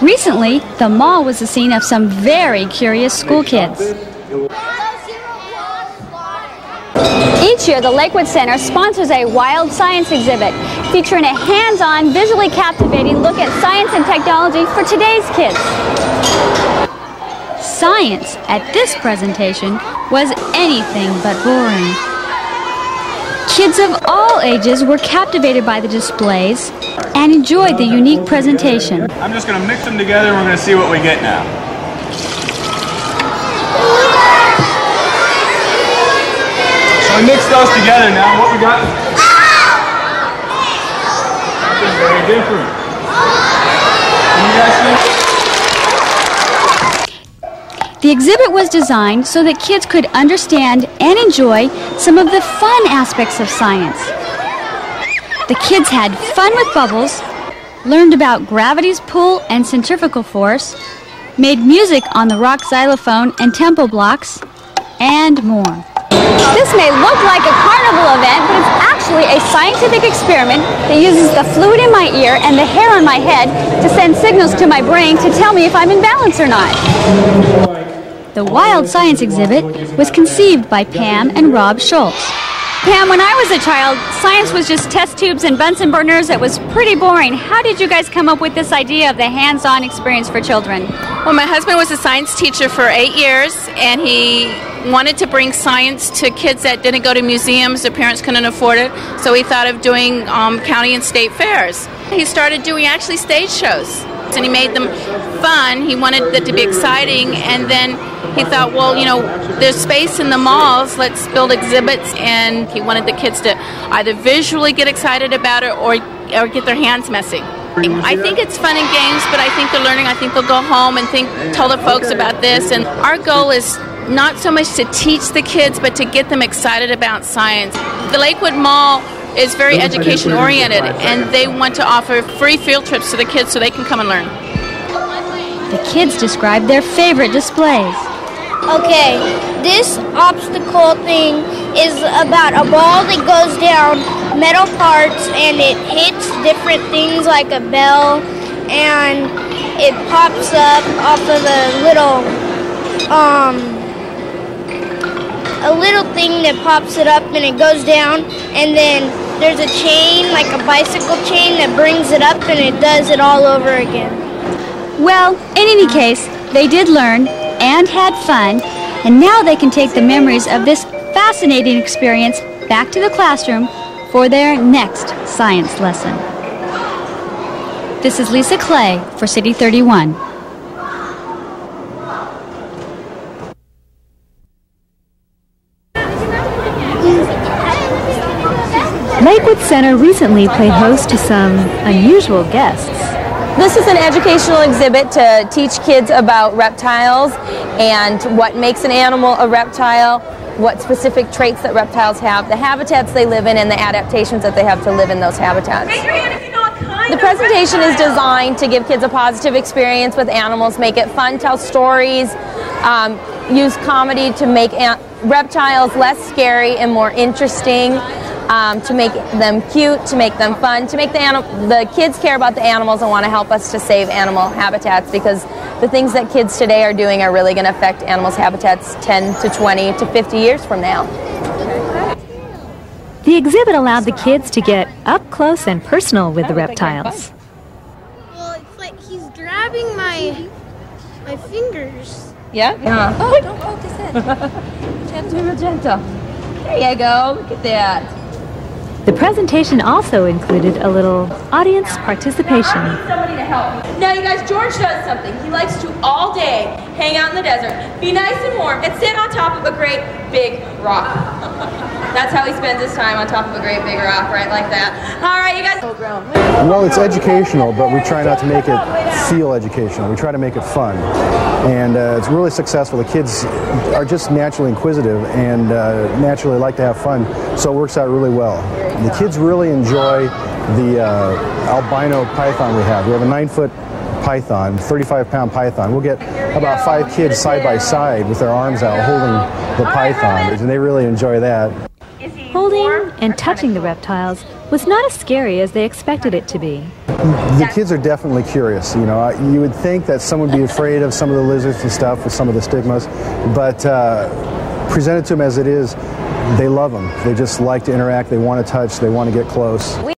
Recently, the mall was the scene of some very curious school kids. Each year, the Lakewood Center sponsors a wild science exhibit featuring a hands-on, visually captivating look at science and technology for today's kids. Science at this presentation was anything but boring. Kids of all ages were captivated by the displays and enjoyed the unique presentation. I'm just going to mix them together and we're going to see what we get now. So we mixed those together now. What we got? Something very different. Can you guys see? The exhibit was designed so that kids could understand and enjoy some of the fun aspects of science. The kids had fun with bubbles, learned about gravity's pull and centrifugal force, made music on the rock xylophone and tempo blocks, and more. This may look like a carnival event, but it's actually a scientific experiment that uses the fluid in my ear and the hair on my head to send signals to my brain to tell me if I'm in balance or not. The Wild Science exhibit was conceived by Pam and Rob Schultz. Pam, when I was a child, science was just test tubes and Bunsen burners. It was pretty boring. How did you guys come up with this idea of the hands-on experience for children? Well, my husband was a science teacher for 8 years, and he wanted to bring science to kids that didn't go to museums. Their parents couldn't afford it, so he thought of doing county and state fairs. He started doing actually stage shows, and he made them fun. He wanted it to be exciting, and then he thought, well, you know, there's space in the malls, let's build exhibits, and he wanted the kids to either visually get excited about it or get their hands messy. I think it's fun and games, but I think they're learning. I think they'll go home and tell the folks about this, and our goal is not so much to teach the kids, but to get them excited about science. The Lakewood Mall is very education oriented, and they want to offer free field trips to the kids so they can come and learn. The kids described their favorite displays. Okay, this obstacle thing is about a ball that goes down metal parts and it hits different things like a bell, and it pops up off of a little thing that pops it up, and it goes down, and then there's a chain, like a bicycle chain, that brings it up, and it does it all over again. Well, in any case, they did learn and had fun, and now they can take the memories of this fascinating experience back to the classroom for their next science lesson. This is Lisa Clay for City 31. Lakewood Center recently played host to some unusual guests. This is an educational exhibit to teach kids about reptiles and what makes an animal a reptile, what specific traits that reptiles have, the habitats they live in, and the adaptations that they have to live in those habitats. The presentation is designed to give kids a positive experience with animals, make it fun, tell stories, use comedy to make reptiles less scary and more interesting. To make them cute, to make them fun, to make the kids care about the animals and want to help us to save animal habitats, because the things that kids today are doing are really going to affect animals' habitats 10 to 20 to 50 years from now. The exhibit allowed the kids to get up close and personal with the reptiles. Well, it's like he's grabbing my fingers. Yeah? Yeah. Oh, don't focus it. Gentle, real gentle. There you go. Look at that. The presentation also included a little audience participation. I need somebody to help me. Now, you guys, George does something. He likes to all day hang out in the desert, be nice and warm, and sit on top of a great big rock. That's how he spends his time, on top of a great big rock, right like that. All right, you guys. Well, it's educational, but we try not to make it feel educational. We try to make it fun. And it's really successful. The kids are just naturally inquisitive and naturally like to have fun, so it works out really well. And the kids really enjoy the albino python we have. We have a 9-foot python, 35-pound python. We'll get about 5 kids side by side with their arms out holding the python, and they really enjoy that. Holding and touching the reptiles was not as scary as they expected it to be. The kids are definitely curious. You know, you would think that some would be afraid of some of the lizards and stuff with some of the stigmas, but presented to them as it is, they love them. They just like to interact. They want to touch. They want to get close.